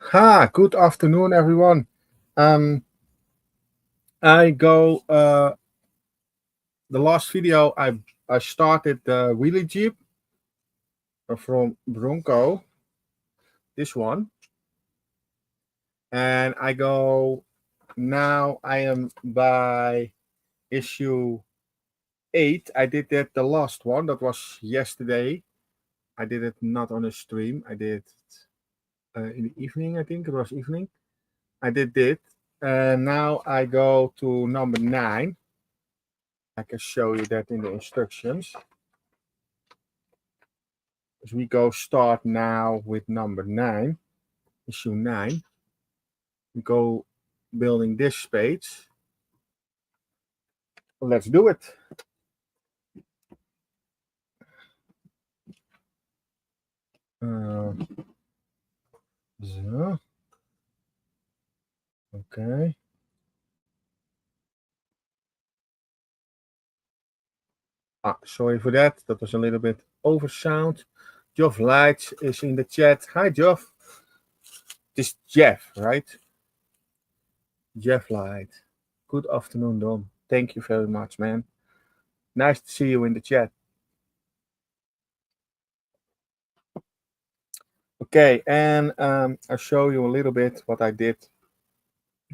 Good afternoon, everyone. I go. The last video I started the wheelie jeep from Bronco. This one, and I go. Now I am by issue 8. I did that the last one. That was yesterday. I did it not on a stream. I did in the evening. I think it was evening. I did it, and now I go to number 9. I can show you that in the instructions. As we go start now with number 9, issue 9. We go building this page. Let's do it. So. Okay. Sorry for that. That was a little bit over sound. Geoff Lights is in the chat. Hi, Geoff. This is Jeff, right? Jeff Light. Good afternoon, Dom. Thank you very much, man. Nice to see you in the chat. Okay, and I'll show you a little bit what I did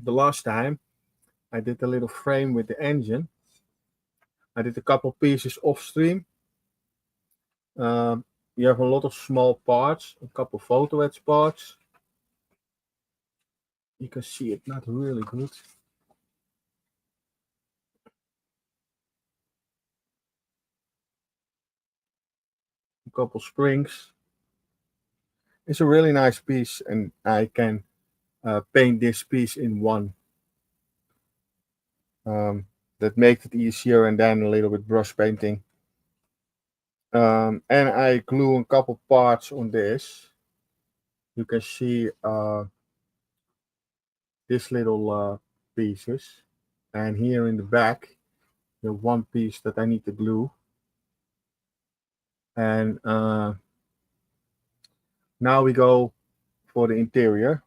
the last time. I did a little frame with the engine. I did a couple pieces off stream. You have a lot of small parts, a couple photo etch parts. You can see it not really good. A couple springs. It's a really nice piece, and I can paint this piece in one. That makes it easier, and then a little bit brush painting. And I glue a couple parts on this. You can see this little pieces, and here in the back, the one piece that I need to glue. And now we go for the interior.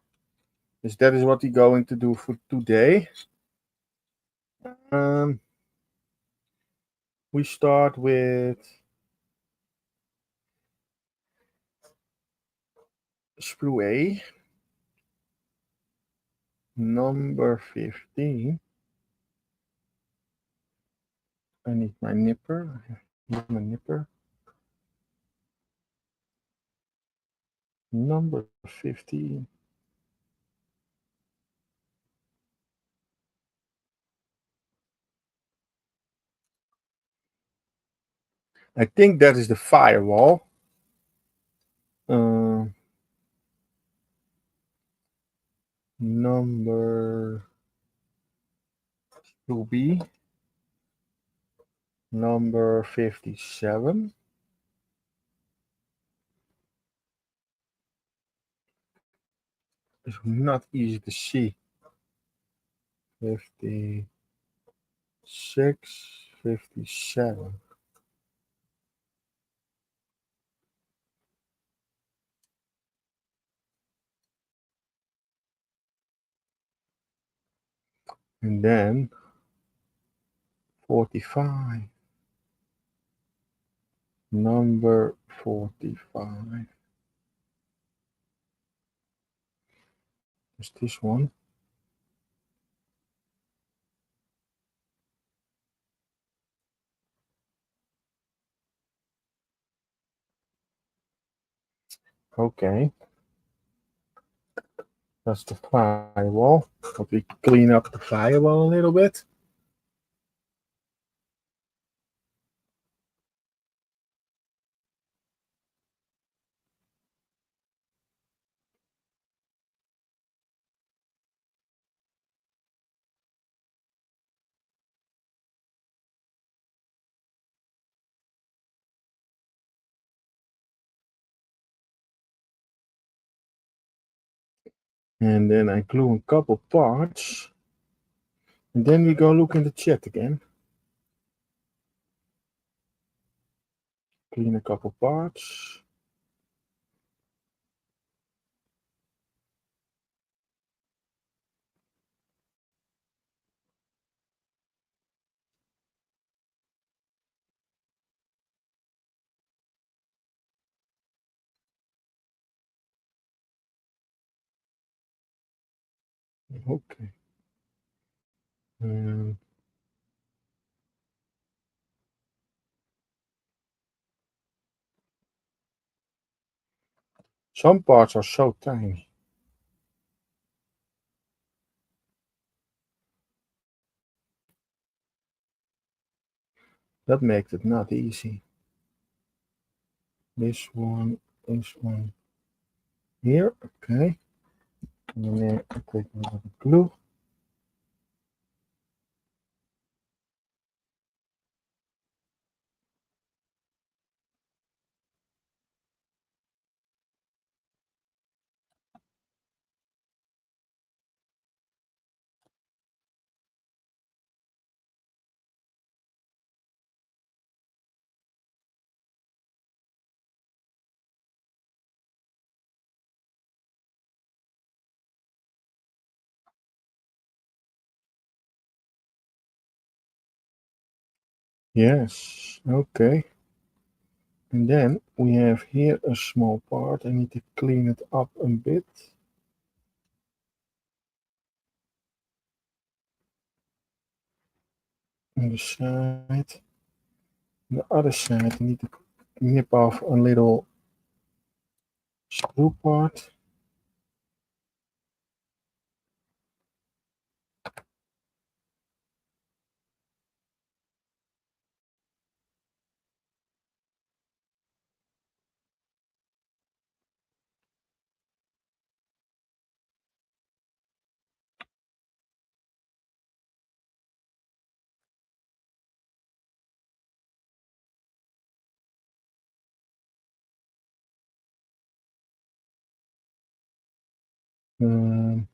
So that is what we're going to do for today. We start with sprue A, number 15. I need my nipper. Here's my nipper. Number 15. I think that is the firewall. Number 2B. Number 57. It's not easy to see. 56, 57. And then 45. Number 45. Is this one? Okay. That's the firewall. But we clean up the firewall a little bit. And then I glue a couple parts. And then we go look in the chat again. Clean a couple parts. Okay. Um, some parts are so tiny. That makes it not easy. This one here. Okay. And then I take another glue. Yes. Okay. And then we have here a small part. I need to clean it up a bit. On the side. On the other side, I need to nip off a little screw part. Um,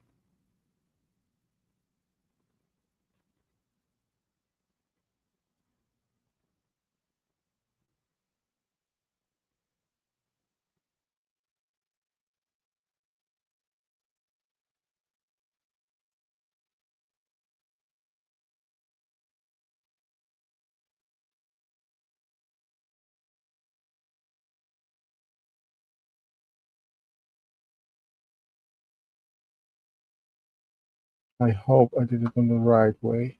I hope I did it on the right way.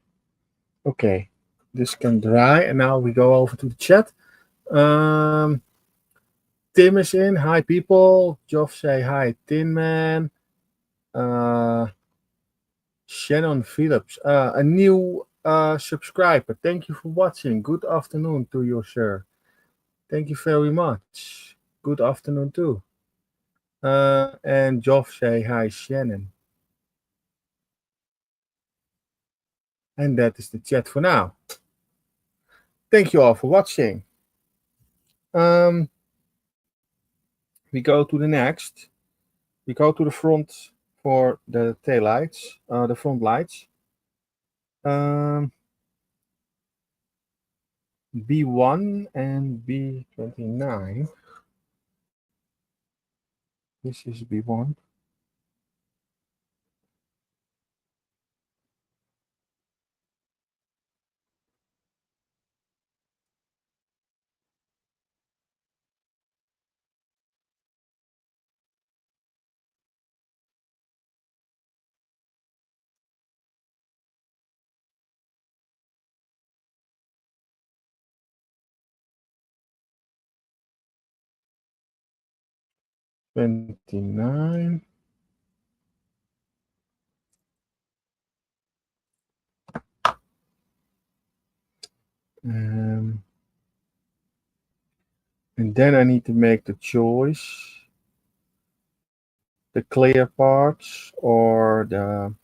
Okay, this can dry, and now we go over to the chat. Um, Tim is in. Hi, people. Joff say hi, Tin Man. Uh, Shannon Phillips, a new subscriber. Thank you for watching. Good afternoon to you, sir. Thank you very much. Good afternoon too. And Joff say hi, Shannon. And that is the chat for now. Thank you all for watching. Um, we go to the next. We go to the front for the tail lights, the front lights. B1 and B29. This is B1. $29. Um, and then I need to make the choice, the clear parts or the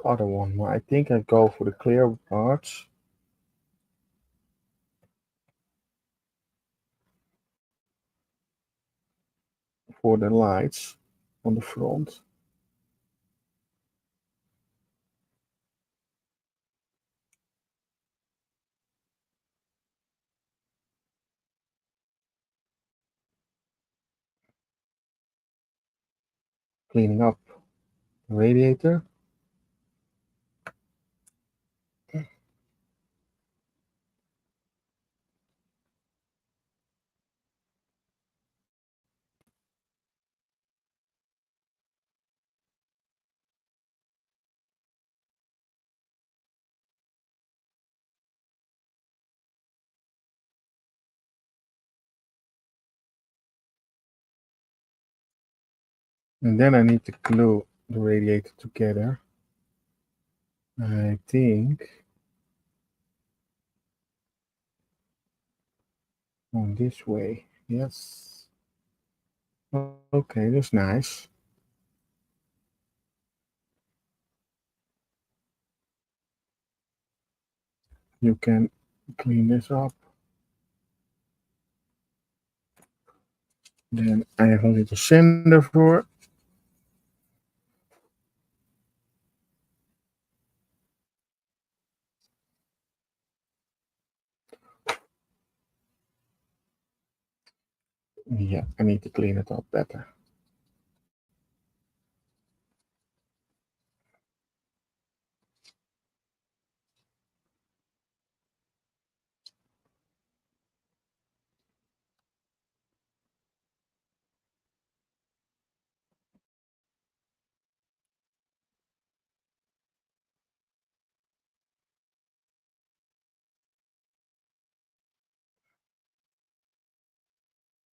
other one. Well, I think I go for the clear parts. For the lights on the front. Cleaning up the radiator. And then I need to glue the radiator together. I think on this way. Yes. Okay, that's nice. You can clean this up. Then I have a little sander for. Yeah, I need to clean it up better.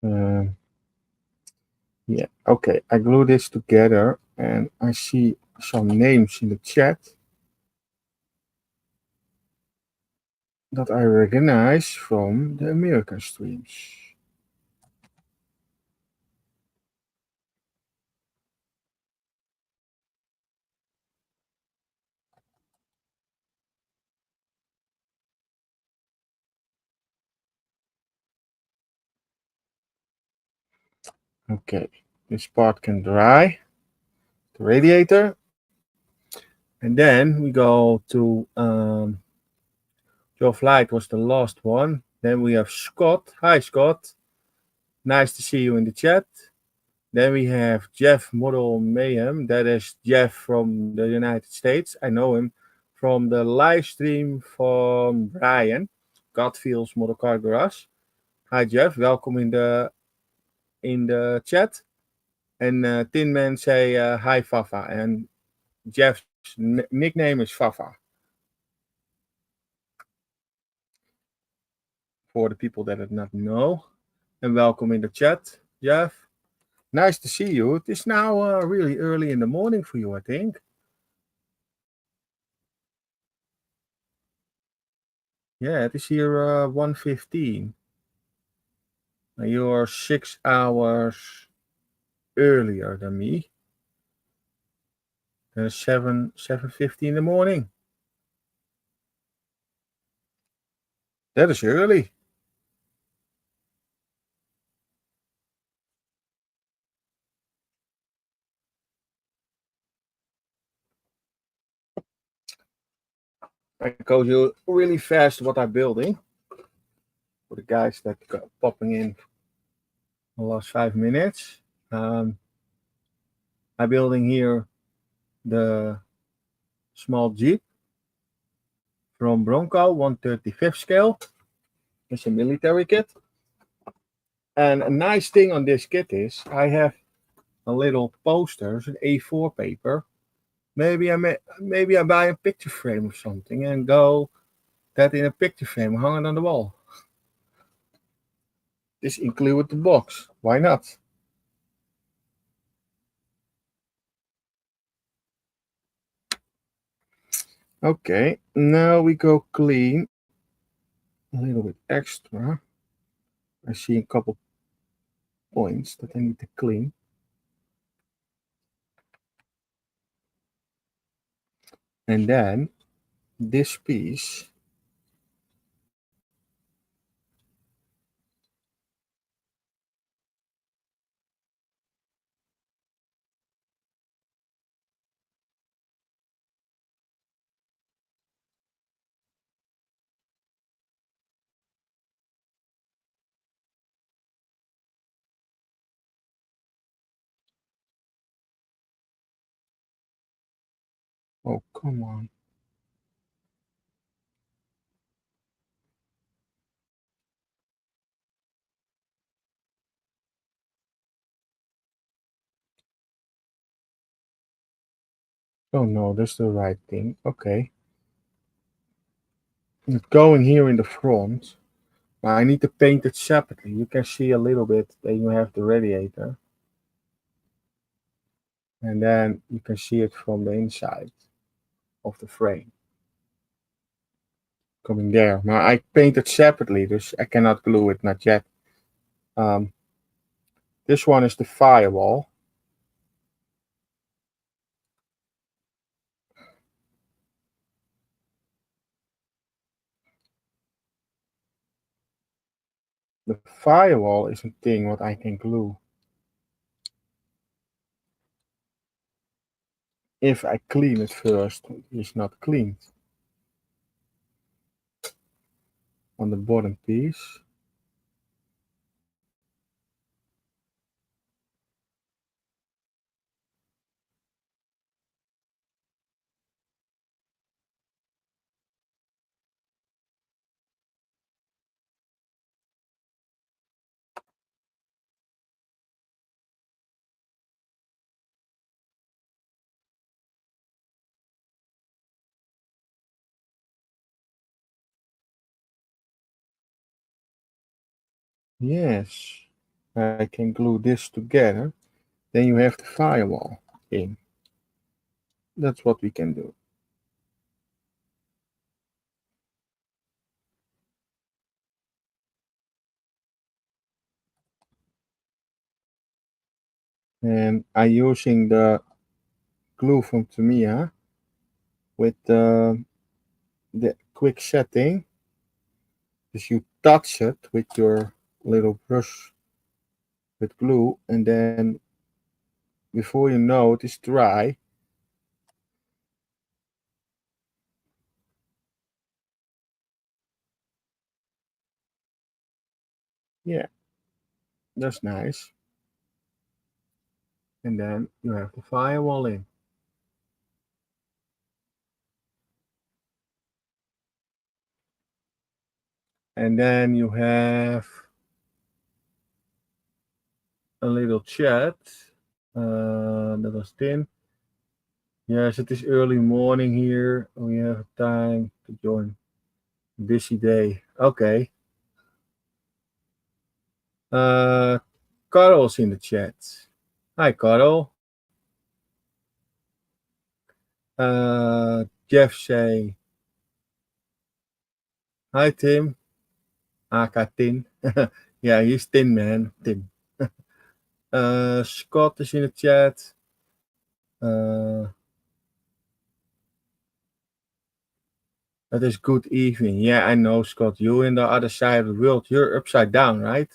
Um, yeah, okay. I glue this together and I see some names in the chat that I recognize from the American streams. Okay, this part can dry, the radiator, and then we go to Joe Flight was the last one. Then we have Scott. Hi, Scott. Nice to see you in the chat. Then we have Jeff Model Mayhem. That is Jeff from the United States. I know him from the live stream from Brian, Godfield's Model Car Garage. Hi, Jeff. Welcome in the chat. And Tin Man say hi, Fafa. And Jeff's nickname is Fafa. For the people that did not know. And welcome in the chat, Jeff. Nice to see you. It is now really early in the morning for you, I think. Yeah, it is here 1:15. You're 6 hours earlier than me. 7:50 in the morning. That is early. I go you really fast what I'm building. For the guys that got popping in the last 5 minutes. I'm building here the small Jeep from Bronco 135th scale. It's a military kit. And a nice thing on this kit is I have a little posters, an A4 paper. Maybe I buy a picture frame or something and go that in a picture frame, hang it on the wall. This included the box. Why not? Okay, now we go clean a little bit extra. I see a couple points that I need to clean. And then this piece, oh, come on. Oh no, that's the right thing. Okay. It's going here in the front. I need to paint it separately. You can see a little bit that you have the radiator. and then you can see it from the inside of the frame coming there. Now I painted separately, dus I cannot glue it, not yet. This one is the firewall. The firewall is a thing what I can glue if I clean it first. It's not cleaned on the bottom piece. Yes, I can glue this together. Then you have the firewall in. That's what we can do. And I'm using the glue from Tamiya with the quick setting. Just you touch it with your little brush with glue, and then before you know it, it's dry. Yeah, that's nice. And then you have the firewall in. And then you have a little chat. That was thin. Yes, it is early morning here. We have time to join. Busy day. Okay. Uh, Carl's in the chat. Hi, Carl. Jeff say, hi, Tim. Aka Tin. Yeah, he's Tin Man. Tim. Scott is in the chat. It is good evening. Yeah, I know, Scott. You in the other side of the world. You're upside down, right?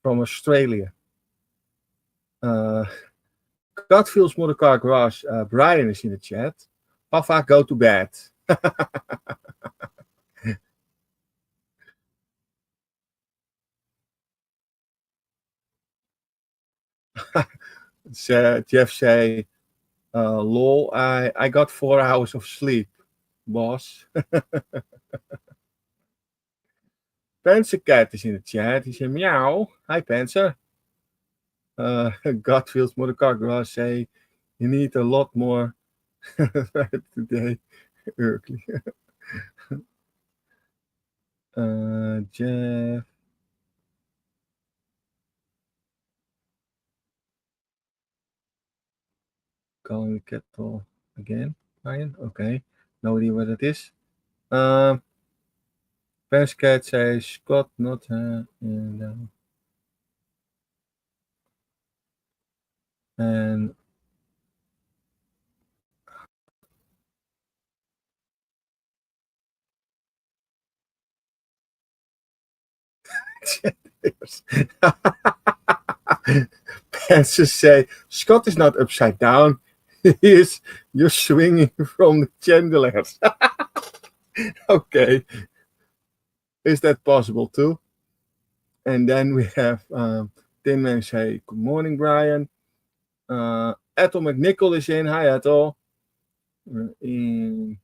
From Australia. Godfield's Motorcar Garage. Brian is in the chat. Papa, go to bed. Jeff say, lol, I got 4 hours of sleep, boss. Panzer Cat is in the chat. He said, meow. Hi, Panzer. Godfield's Motorcar Garage say, you need a lot more today early. Jeff. Calling the kettle again, Ryan. Okay. No idea what it is. Perscat says Scott not and Panzer say Scott is not upside down. He is just swinging from the chandeliers. Okay. Is that possible too? And then we have Tin Man say, good morning, Brian. Ethel McNichol is in. Hi, Ethel. In...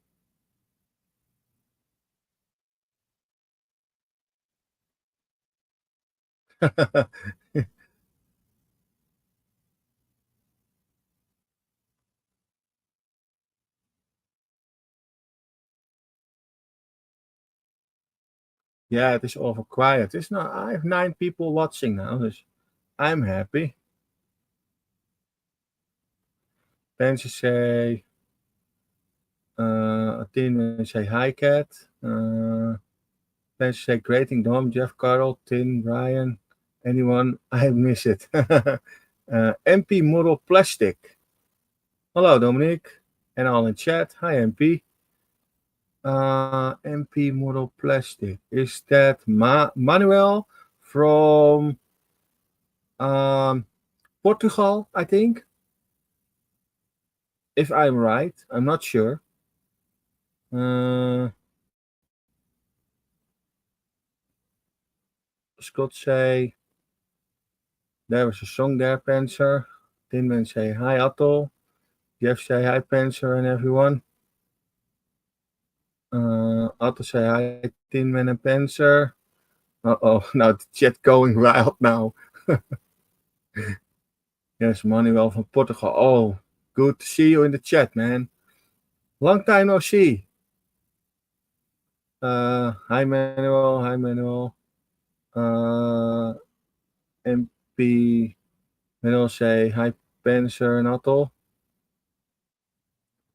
Yeah, it is over quiet. It's not. I have 9 people watching now, so I'm happy. Pencil say, Tin say hi cat. Pencil say greeting Dom, Jeff, Carl, Tin, Ryan, anyone. I miss it. MP Model Plastic. Hello Dominic. And all in chat. Hi MP. MP Model Plastic. Is that Manuel from Portugal, I think? If I'm right, I'm not sure. Scott say, there was a song there, Panzer. Tinman say, hi Atol. Jeff say, hi Panzer and everyone. Atol say, hi Tinman and Panzer. Uh-oh, now the chat going wild now. Yes, Manuel from Portugal. Oh, good to see you in the chat, man. Long time no see. Hi Manuel, hi Manuel. MP Manuel say hi Panzer and Atol.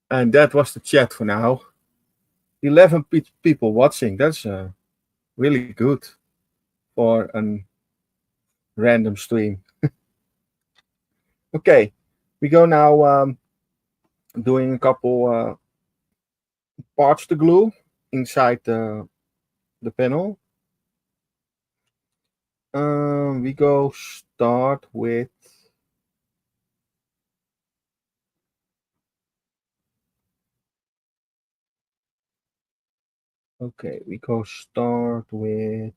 And that was the chat for now. 11 people watching. That's really good for a random stream. Okay, we go now doing a couple parts to glue inside the panel. We go start with we go start with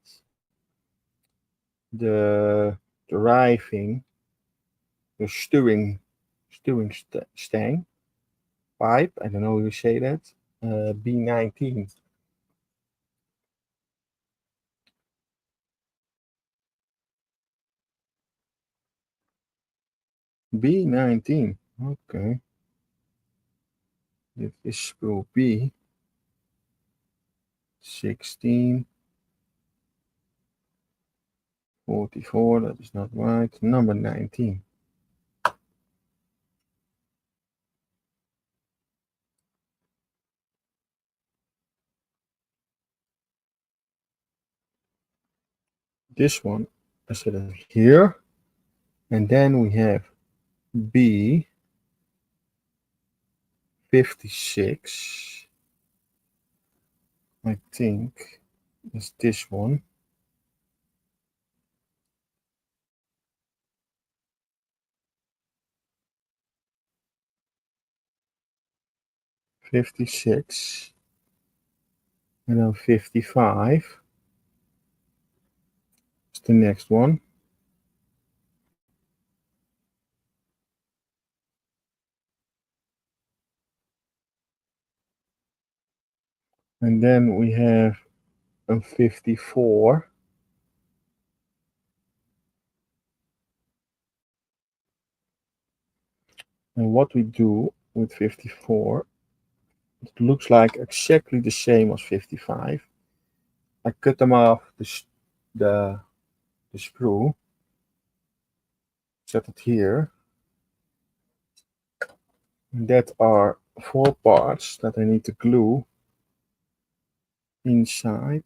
the driving, the stewing stang pipe. I don't know how you say that. B19. B19. Okay. Dit is spool B. 16. 44, that is not right. Number 19. This one, I set it here. And then we have B 56. I think is this one. $56. And then 55 is the next one. And then we have a 54. And what we do with 54, it looks like exactly the same as 55. I cut them off the screw, set it here. And that are 4 parts that I need to glue inside.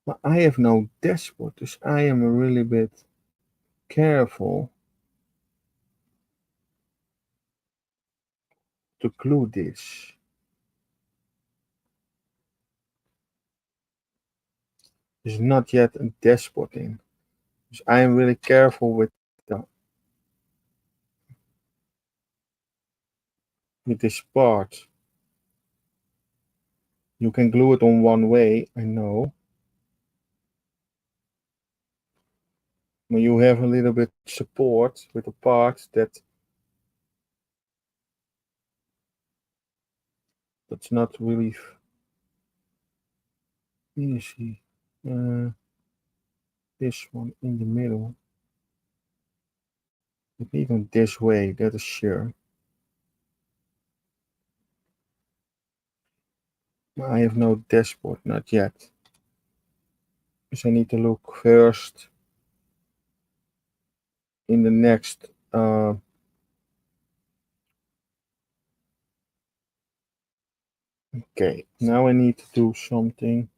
But I have no dashboard, so I am a really bit careful to glue this. There's not yet a dashboard in. So I am really careful with this part. You can glue it on one way, I know. But you have a little bit support with the part that's not really easy. This one in the middle. But even this way, that is sure. I have no dashboard, not yet. So I need to look first in the next okay, now I need to do something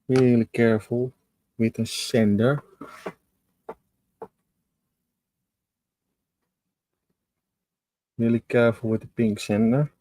really careful with a sender. Really careful with the pink sender.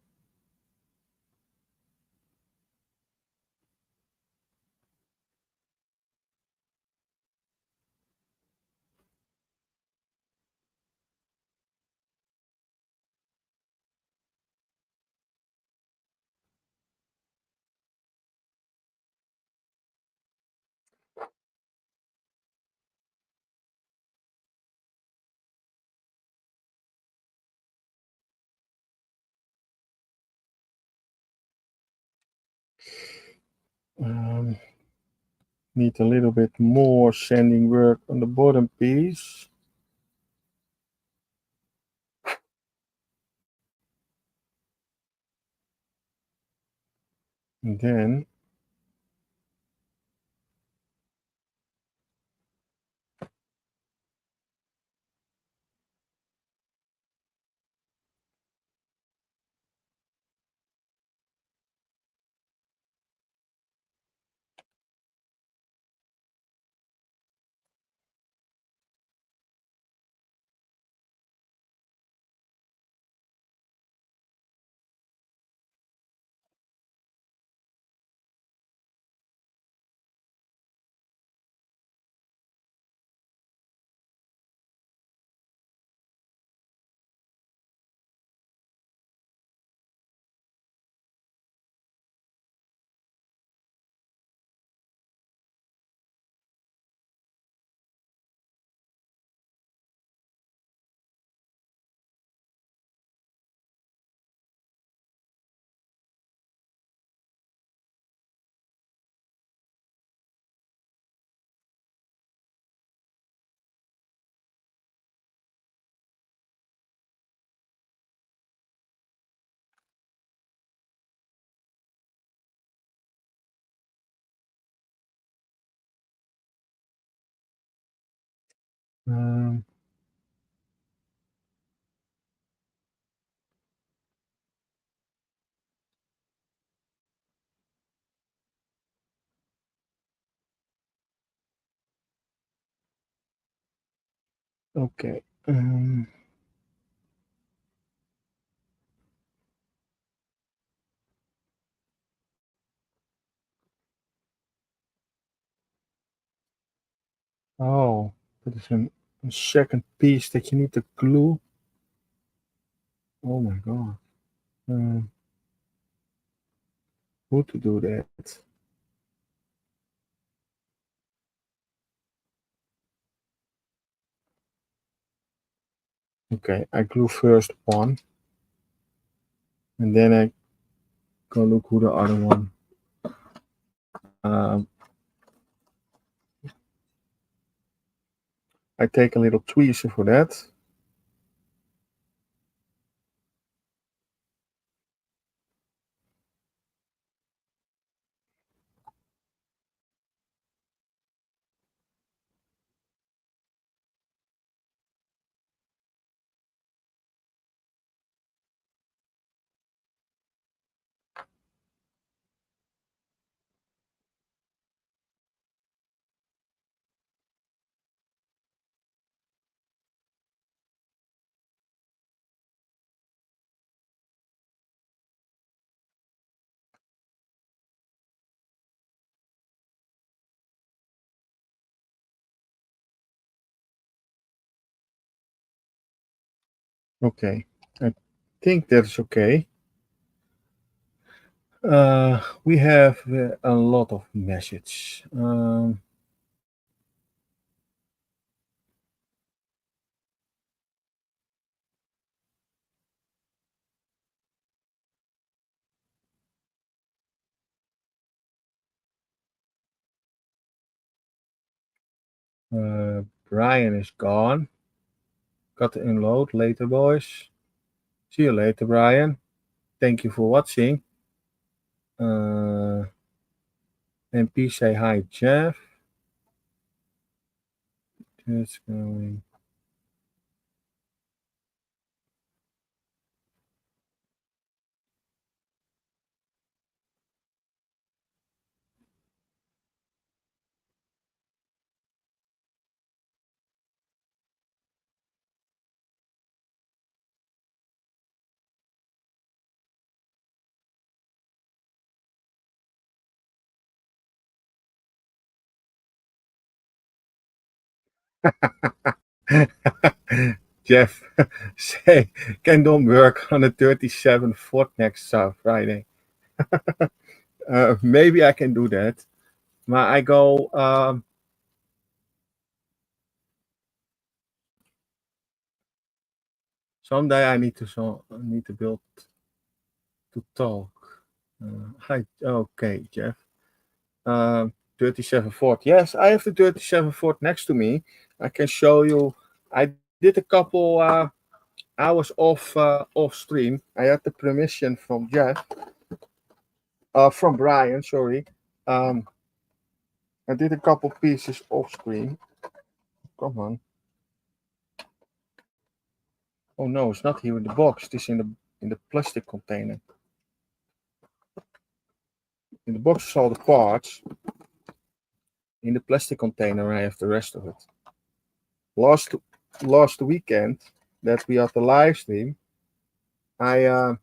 Need a little bit more sanding work on the bottom piece. And then um, okay. Oh, that is a second piece that you need to glue. Oh my god. How to do that? Okay, I glue first one, and then I go look who the other one. Um, I take a little tweezer for that. Okay, I think that's okay. We have a lot of message. Brian is gone. Got to unload later, boys. See you later, Brian. Thank you for watching. And please say hi, Jeff. Just going. Jeff, say, can don't work on the 37 foot next Friday. Maybe I can do that. But I go, someday I need to build to talk. Hi, okay, Jeff. 37 Ford. Yes, I have the 37 Ford next to me. I can show you. I did a couple hours off stream. I had the permission from Jeff, from Brian. Sorry. Um, I did a couple pieces off screen. Come on. Oh no, it's not here in the box. It's in the plastic container. In the box is all the parts. In the plastic container, I have the rest of it. Last last weekend that we had the live stream, I uh,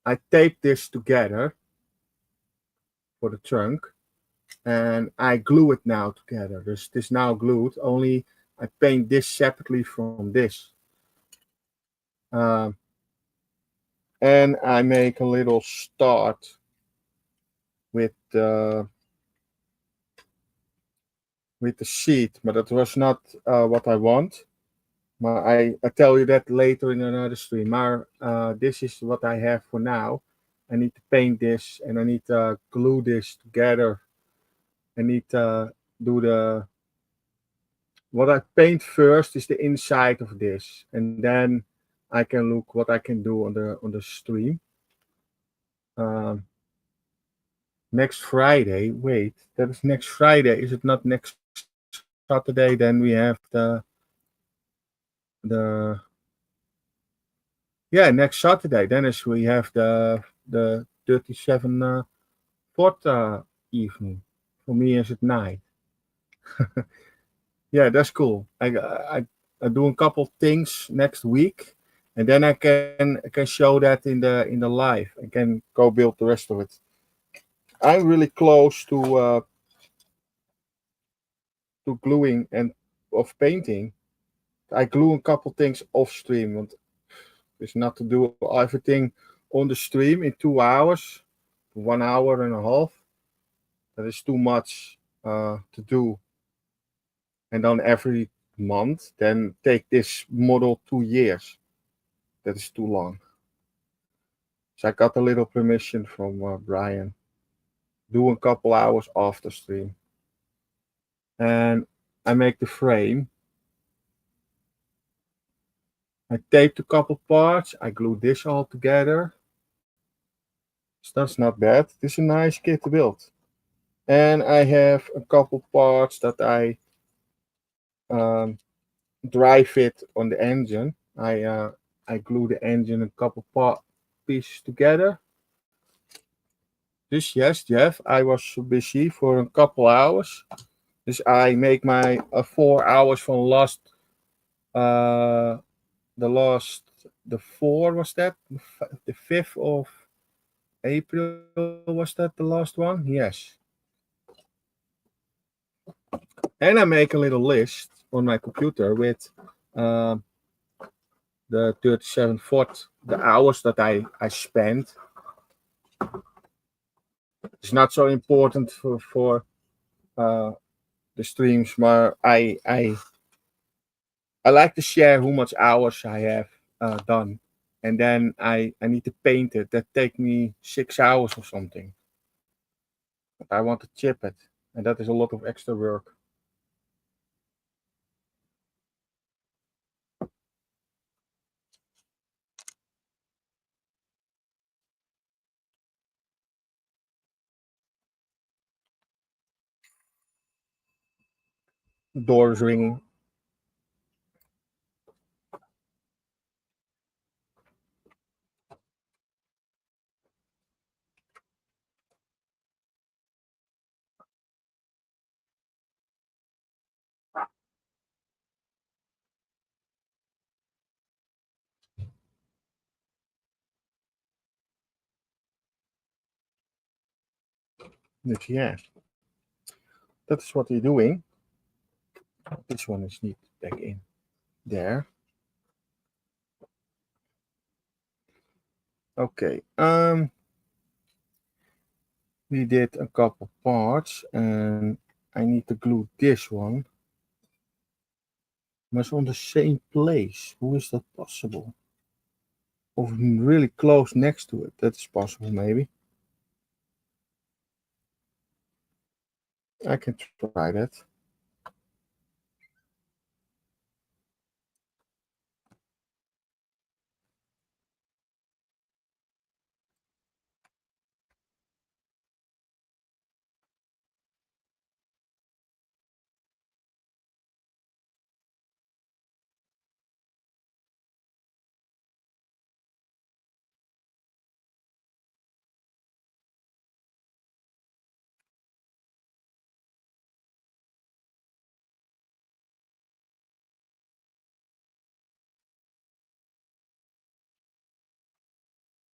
I taped this together for the trunk, and I glue it now together. This now glued. Only I paint this separately from this, um, and I make a little start with the sheet, but that was not what I want. I tell you that later in another stream. This is what I have for now. I need to paint this and I need to glue this together. I need to do the what I paint first is the inside of this, and then I can look what I can do on the stream. Um, Next Friday. Wait, that is next Friday. Is it not next Saturday? Then we have the yeah, next Saturday. Then is we have the 37 fourth evening. For me, is at night. Yeah, that's cool. I do a couple things next week, and then I can show that in the live. I can go build the rest of it. I'm really close to gluing and of painting. I glue a couple things off stream. Want it's not to do everything on the stream in 2 hours, 1 hour and a half. That is too much to do. And then every month, then take this model 2 years. That is too long. So I got a little permission from Brian. Do a couple hours after stream. And I make the frame. I taped a couple parts. I glue this all together. So that's not bad. This is a nice kit to build. And I have a couple parts that I um, dry fit on the engine. I glue the engine a couple pieces together. This yes, Jeff, I was busy for a couple hours. This I make my 4 hours from uh the last the four was that the 5th of April was that the last one? Yes. And I make a little list on my computer with uh, the 37 foot, the hours that I spent. It's not so important for uh, the streams, but I like to share how much hours I have done, and then I need to paint it. That take me 6 hours or something. But I want to chip it, and that is a lot of extra work. Doors ringing. Yes, that is what you're doing. This one is need back in there. Okay. We did a couple parts, and I need to glue this one. But it's on the same place. How is that possible? Or really close next to it. That is possible, maybe. I can try that.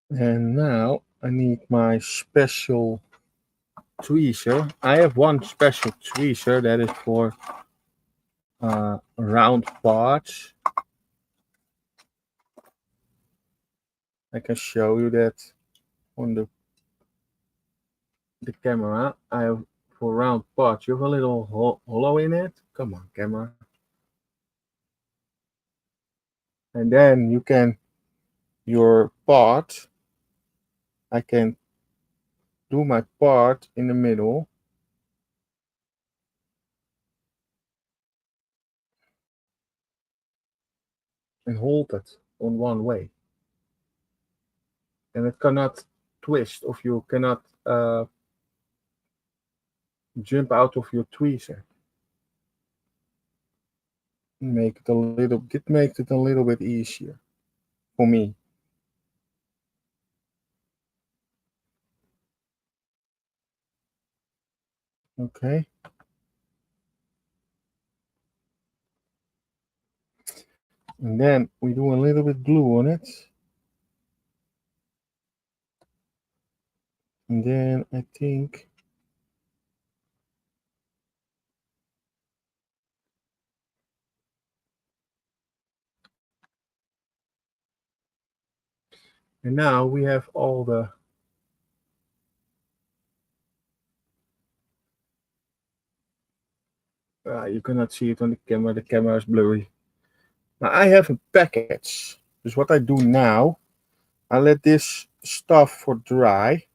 And now I need my special tweezer. I have one special tweezer that is for round parts. I can show you that on the camera. I have for round parts. You have a little hollow in it. Come on, camera. And then you can your part. I can do my part in the middle. And hold it on one way. And it cannot twist, or you cannot jump out of your tweezer. Make it a little bit easier for me. Okay. And then we do a little bit glue on it. And then I think and now we have all the you cannot see it on the camera is blurry. Now I have a package. So what I do now, I let this stuff for dry.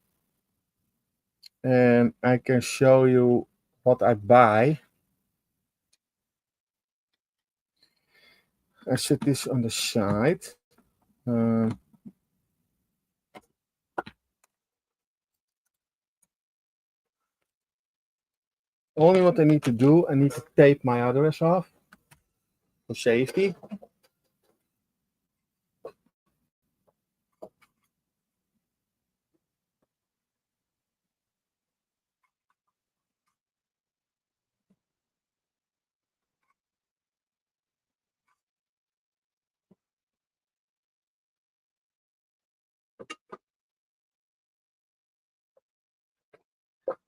And I can show you what I buy. I set this on the side. Only what I need to do, I need to tape my address off for safety.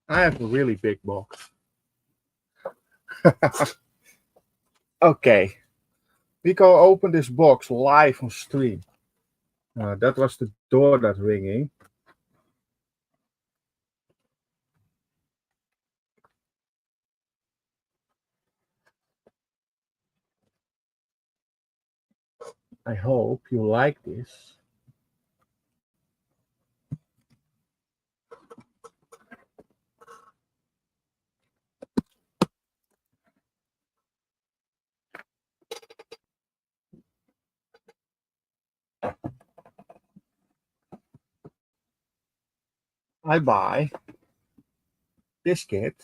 I have a really big box. Okay, we go open this box live on stream. That was the door that's ringing. I hope you like this. I buy this kit,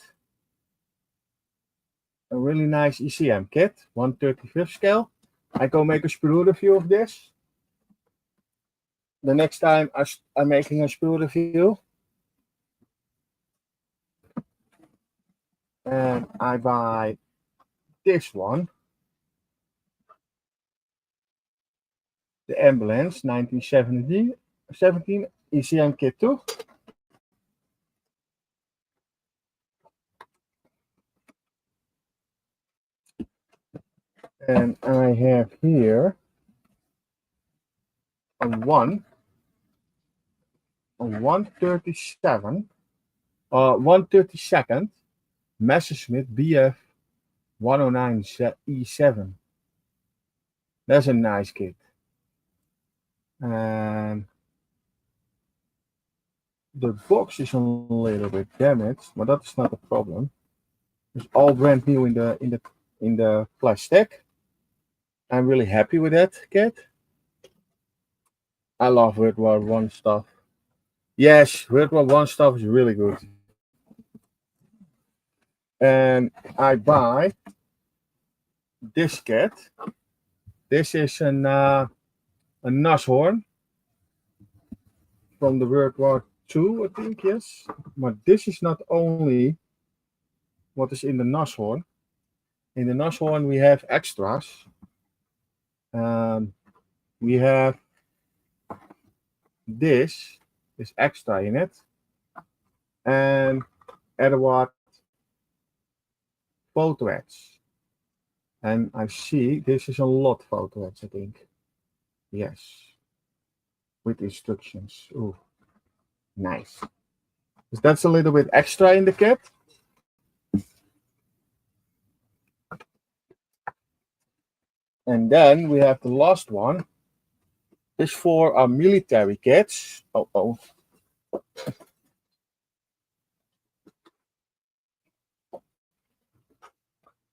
a really nice ECM kit, 1/35 scale. I go make a sprue review of this. The next time I'm making a sprue review. And I buy this one, the Ambulance 1917 ECM kit too. And I have here a 137, 132nd Messerschmitt BF 109 E7. That's a nice kit. And the box is a little bit damaged, but that is not a problem. It's all brand new in the plastic. I'm really happy with that kit. I love World War One stuff. Yes, World War One stuff is really good. And I buy this kit. This is a nashorn from the World War II, I think, yes. But this is not only what is in the nashorn. In the nashorn we have extras. We have this is extra in it, and Edward photo ads. And I see this is a lot photo ads, I think. Yes. With instructions. Ooh, nice. So that's a little bit extra in the kit. And then we have the last one. This for our military kits. Oh.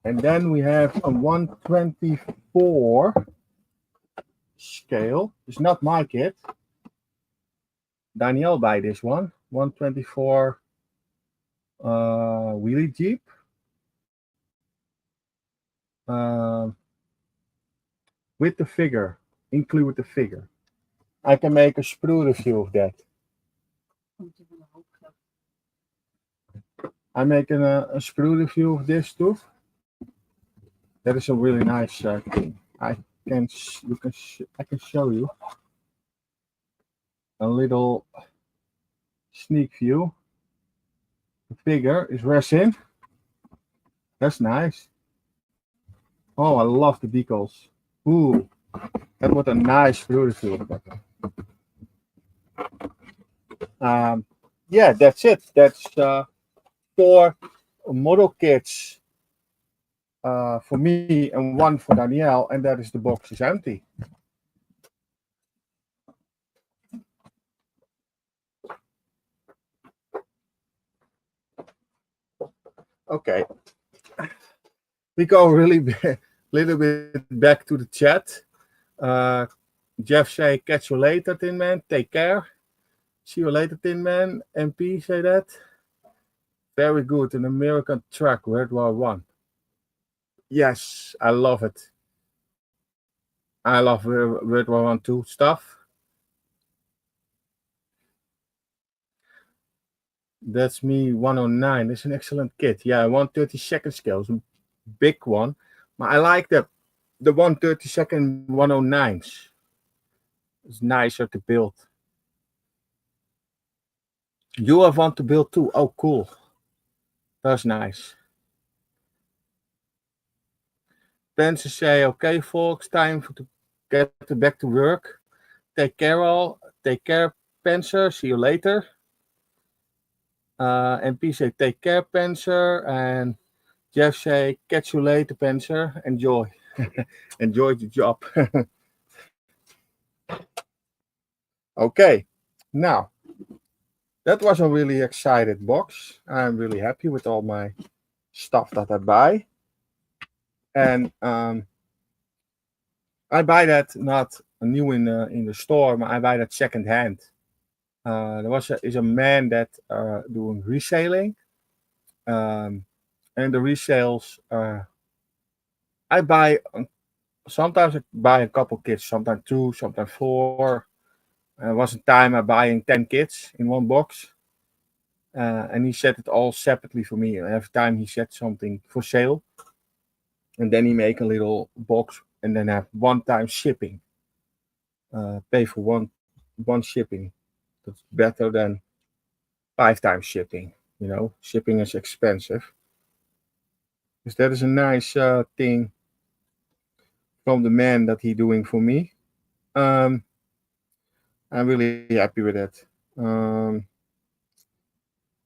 And then we have a 124 scale. It's not my kit. Danielle buy this one. 124 wheelie Jeep. With the figure. Include the figure. I can make a sprue review of that. I'm making a sprue review of this too. That is a really nice thing. I can show you a little sneak view. The figure is resin. That's nice. Oh, I love the decals. Ooh, that was a nice sprue review. Yeah, that's it. That's 4 model kits for me and 1 for Danielle, and that is the box is empty. Okay, we go really little bit back to the chat. Jeff say, catch you later, Tin Man. Take care. See you later, Tin Man. MP say that. Very good. An American truck, World War One. Yes, I love it. I love World War One 2 stuff. That's me 109. It's an excellent kit. Yeah, 132nd scale. It's a big one. But I like the 132nd 109s. It's nicer to build. You have one to build too. Oh, cool. That's nice. Spencer say, okay, folks, time to get back to work. Take care all. Take care, Spencer. See you later. MP say, take care, Spencer. And Jeff say, catch you later, Spencer. Enjoy. Enjoy the job. Okay. Now, that was a really excited box. I'm really happy with all my stuff that I buy. And I buy that not new in the store, but I buy that second hand. There is a man that doing reselling, and the resales. I buy sometimes I buy a couple kits, sometimes 2, sometimes 4. There was a time I buying 10 kits in one box, and he set it all separately for me. And every time he set something for sale, and then he make a little box, and then have one-time shipping. Pay for one shipping. That's better than 5 times shipping. Shipping is expensive. Because that is a nice thing from the man that he doing for me. I'm really happy with it.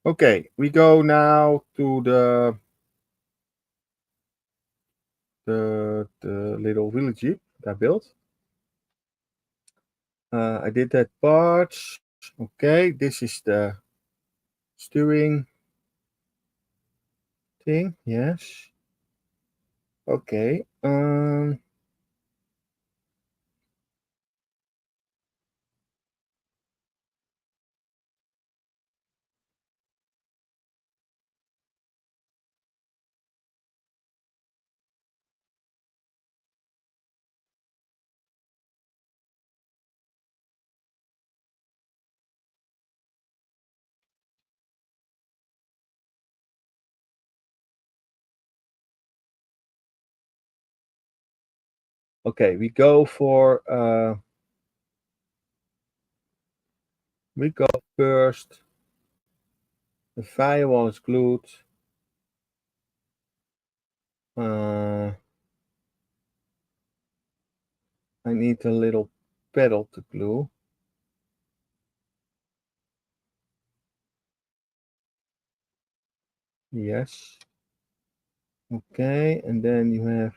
Okay, we go now to the little village jeep that I built. I did that parts. Okay, this is the steering thing. Yes. Okay. Okay, we go first. The firewall is glued. Uh, I need a little pedal to glue. Yes. Okay, and then you have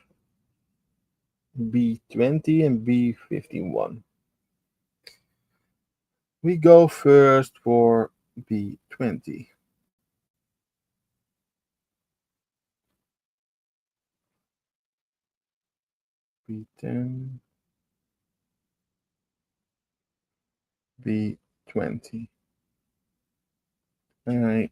B20 and B51. We go first for B20. B10, B20. I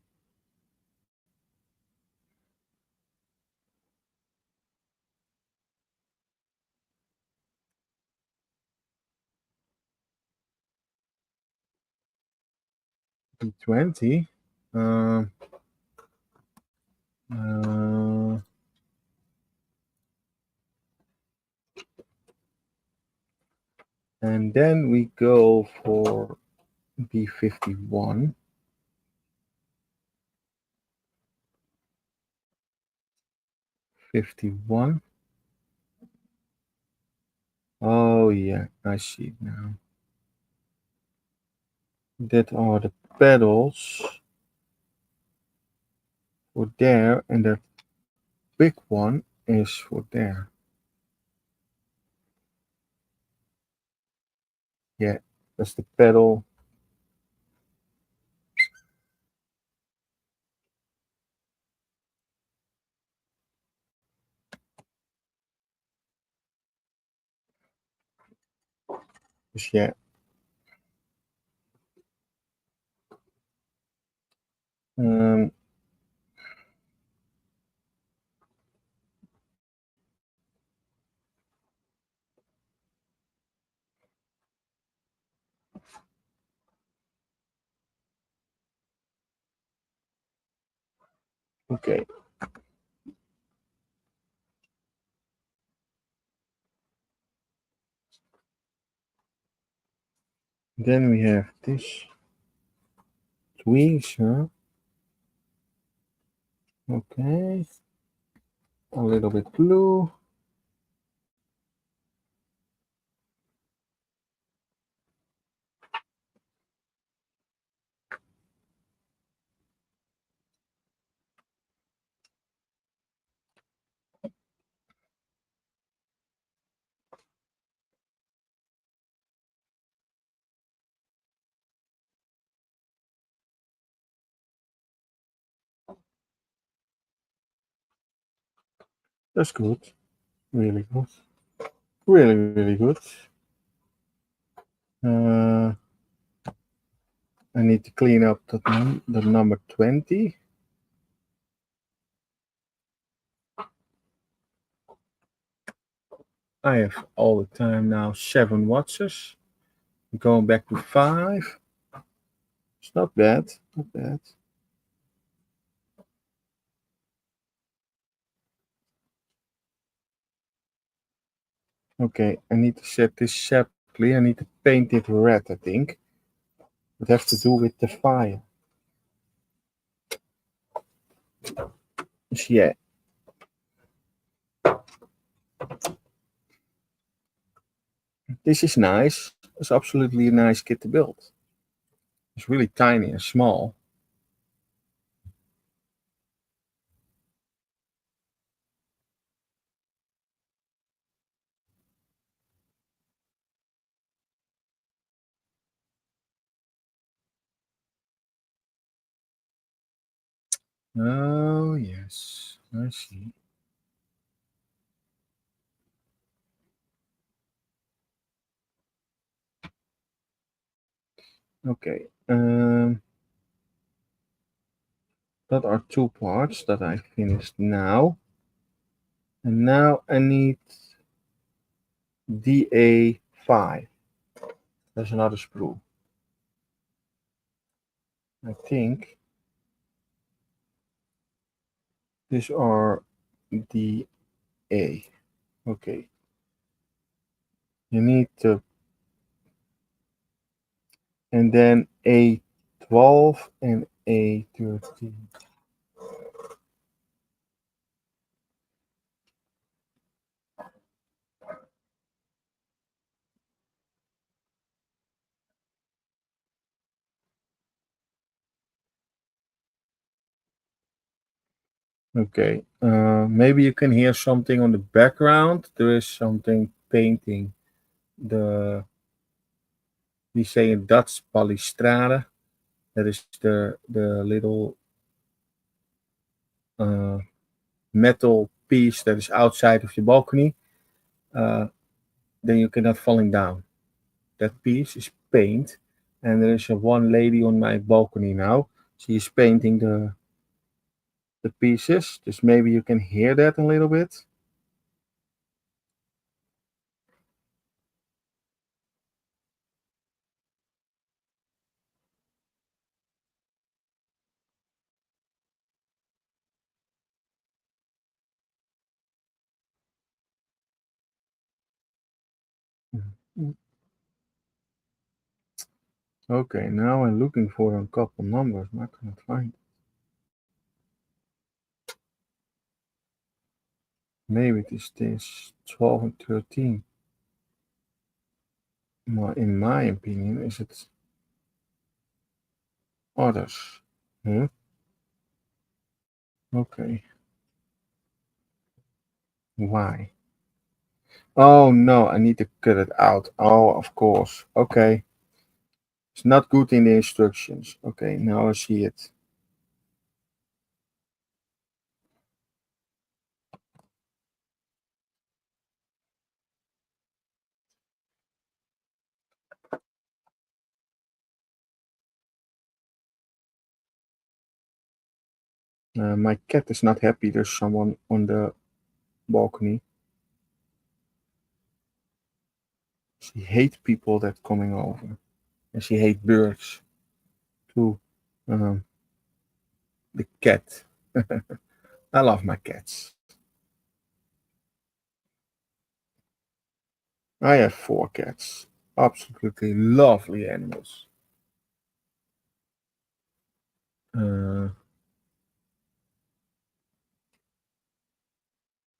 B20. Uh, uh, and then we go for B51. 51. Oh yeah, I see it now. That are the pedals for there, and the big one is for there. Yeah, that's the pedal. Dus yeah. Um, okay. Then we have this tweezer. Okay. A little bit blue. That's good. Really good. Really, really good. Uh, I need to clean up the number 20. I have all the time now 7 watches. Going back to 5. It's not bad. Not bad. Okay, I need to set this separately. I need to paint it red, I think. It has to do with the fire. Yeah. This is nice. It's absolutely a nice kit to build. It's really tiny and small. Oh, yes. I see. Okay. That are two parts that I finished now. And now I need DA5. There's another sprue. I think these are DA. Okay. You need to, and then A12 and A13. Okay. Maybe you can hear something on the background. There is something painting the, we say in Dutch, balustrade. That is the little uh, metal piece that is outside of your balcony. Then you cannot falling down. That piece is paint, and there is a one lady on my balcony now. She is painting the pieces. Just maybe you can hear that a little bit. Mhm. Okay, now I'm looking for a couple numbers, and I cannot find. Maybe it is this 12 and 13. In my opinion, is it others? Huh? Okay. Why? Oh no, I need to cut it out. Oh, of course. Okay. It's not good in the instructions. Okay, now I see it. My cat is not happy. There's someone on the balcony. She hates people that coming over, and she hates birds too. Um, the cat. I love my cats. I have four cats. Absolutely lovely animals. Uh,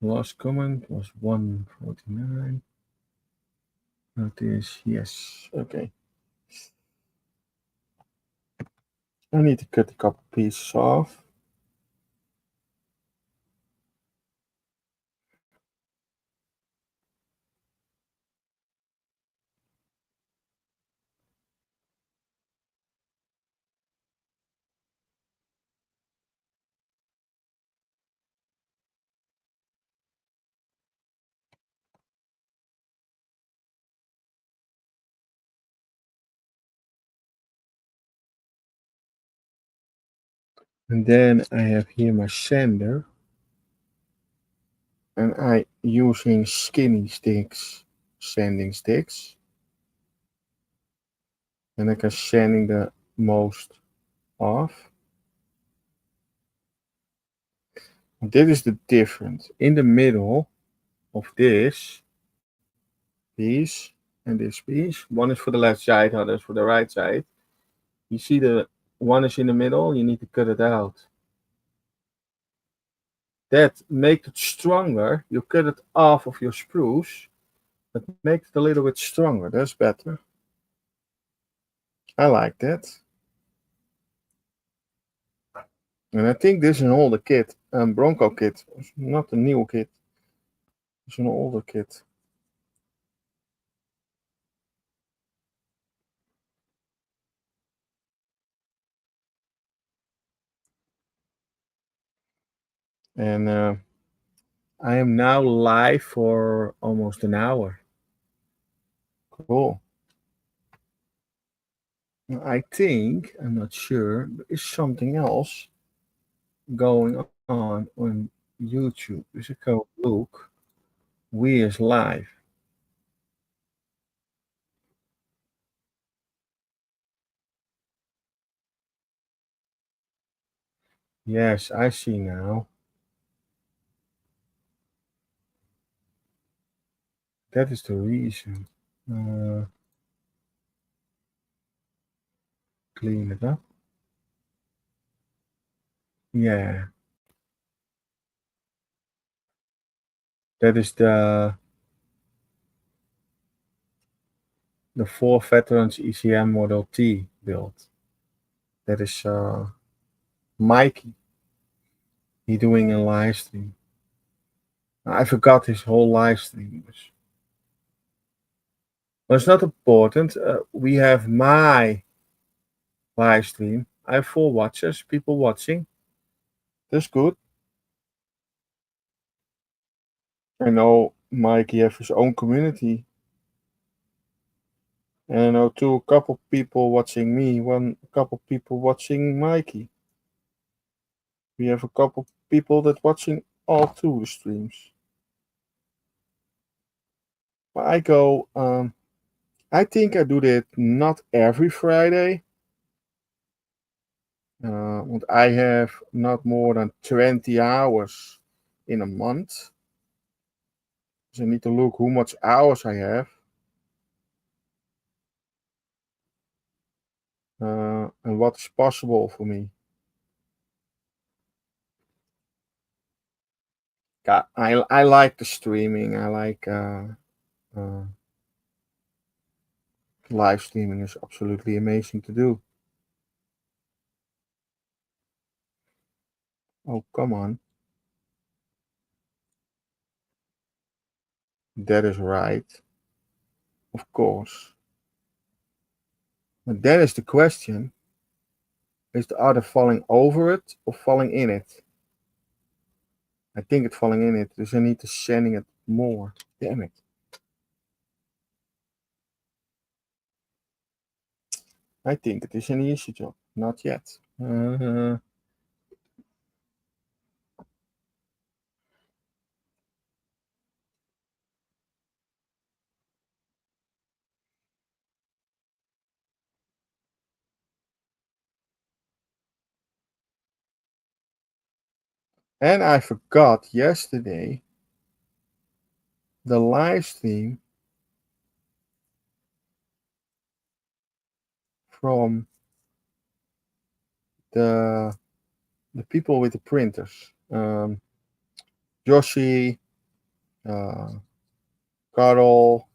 Last comment was 149. Notice, yes. Okay. I need to cut a couple pieces off. And then I have here my sander. And I using skinny sticks, sanding sticks. And I can sanding the most off. This is the difference. In the middle of this piece and this piece, one is for the left side, other is for the right side. You see the one is in the middle, you need to cut it out. That makes it stronger. You cut it off of your spruce, That makes it a little bit stronger. That's better. I like that. And I think this is an older kit. Bronco kit. It's not a new kit. It's an older kit. And I am now live for almost an hour. Cool. I think, I'm not sure, there is something else going on YouTube. Is it called Look? We is live. Yes, I see now. That is the reason. Uh, Clean it up. Yeah, that is the 4 Veterans ECM Model T build. That is Mikey. He doing a live stream. I forgot his whole live stream. But it's not important. We have my live stream. I have 4 watchers, people watching. That's good. I know Mikey has his own community. And I know a couple people watching me, a couple people watching Mikey. We have a couple people that watching all 2 the streams. But I go, I think I do that not every Friday. Want I have not more than 20 hours in a month. So I need to look how much hours I have. And what is possible for me. Yeah, I like the streaming. I like uh, live streaming is absolutely amazing to do. Oh, come on. That is right. Of course. But then is the question, is the other falling over it or falling in it? I think it's falling in it, so I need to sending it more. Damn it. I think it is an easy job. Not yet. And I forgot yesterday the live stream from the people with the printers. Joshi, uh, Carol,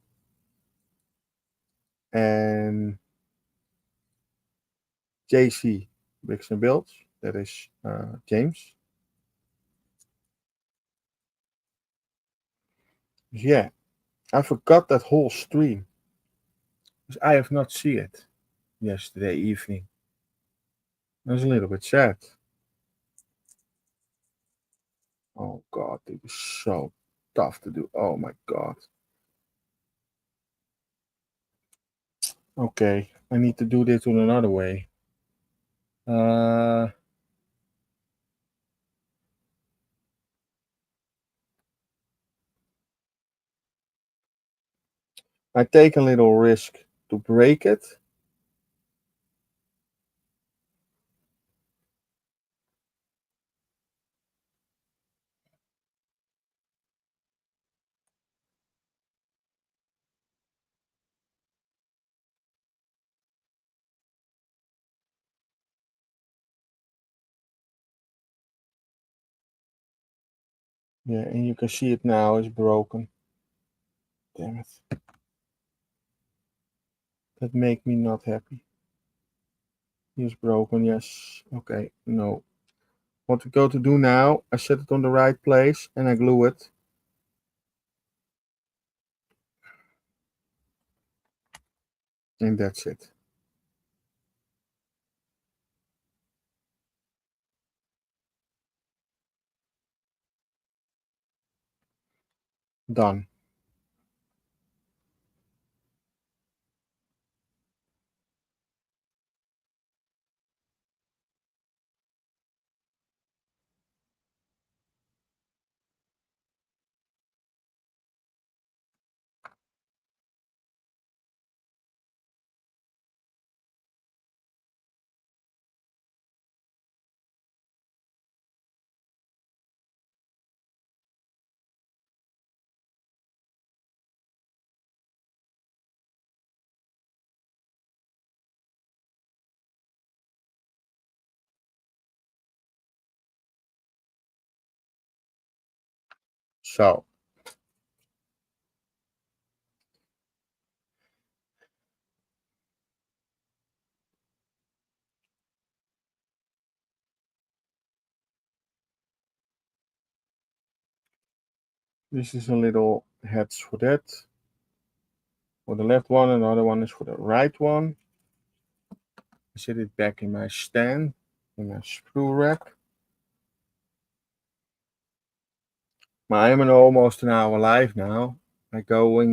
and JC Bricks and Builds. That is James. Yeah, I forgot that whole stream because I have not seen it yesterday evening. I was a little bit sad. Oh God, it was so tough to do. Oh my God. Okay, I need to do this in another way. Uh, I take a little risk to break it. Yeah, and you can see it now, it's broken. Damn it. That make me not happy. Here's broken, yes. Okay, no. What we go to do now, I set it on the right place and I glue it. And that's it. Done. So, this is a little heads for that. For the left one, and the other one is for the right one. I set it back in my stand, in my screw rack. I am almost an hour live now. I glue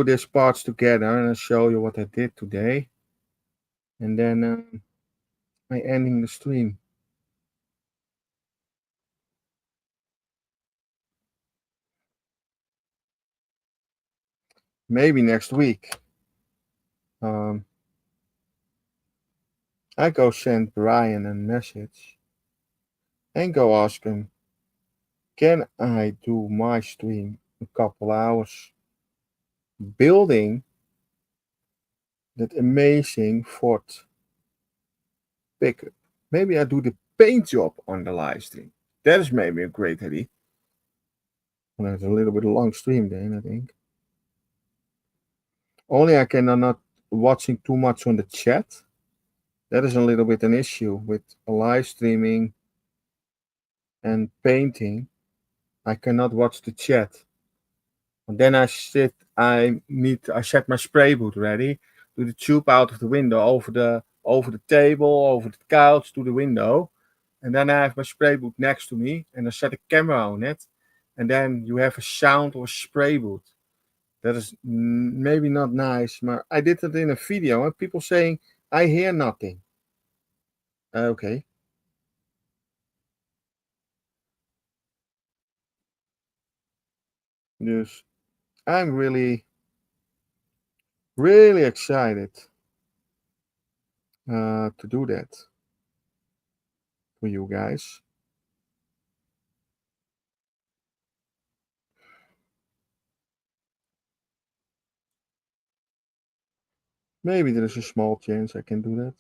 these parts together and I'll show you what I did today. And then I ending the stream. Maybe next week. I go send Brian a message and go ask him, can I do my stream a couple hours building that amazing Ford pickup? Maybe I do the paint job on the live stream. That is maybe a great idea. And it's a little bit long stream then, I think. Only I cannot not watching too much on the chat. That is a little bit an issue with live streaming and painting. I cannot watch the chat. And then I set my spray boot ready, do the tube out of the window over the table, over the couch to the window. And then I have my spray boot next to me and I set a camera on it. And then you have a sound or spray boot. That is maybe not nice, but I did it in a video and people saying I hear nothing. Okay. Dus I'm really, really excited to do that for you guys. Maybe there is a small chance I can do that.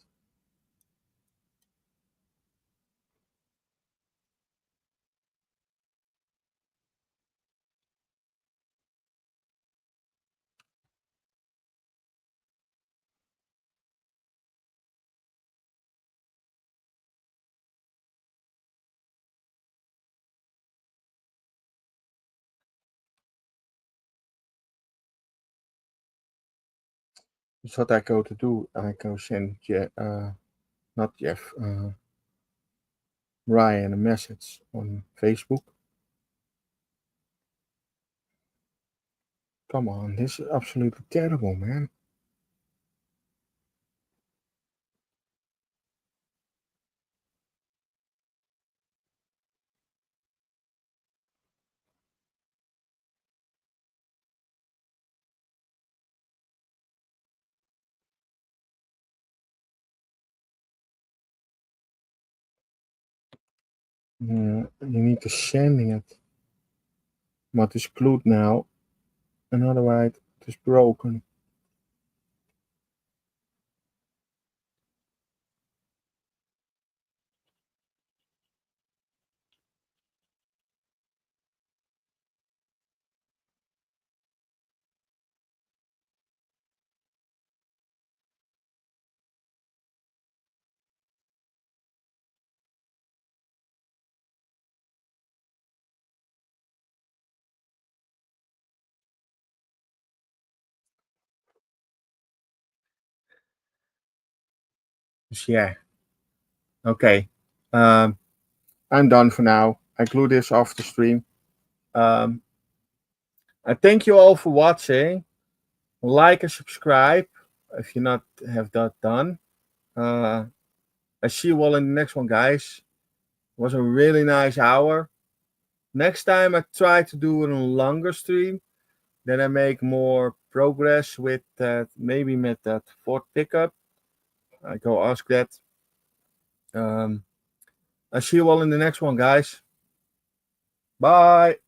Dus what I go to do, I go send not Jeff, Ryan a message on Facebook. Come on, this is absolutely terrible, man. You need to sanding it. But it's glued now, and otherwise it is broken. Dus yeah. Okay. I'm done for now. I glue this off the stream. I thank you all for watching. Like and subscribe if you not have that done. I see you all in the next one, guys. It was a really nice hour. Next time I try to do a longer stream. Then I make more progress with that, maybe with that Ford pickup. I go ask that. I see you all in the next one, guys. Bye.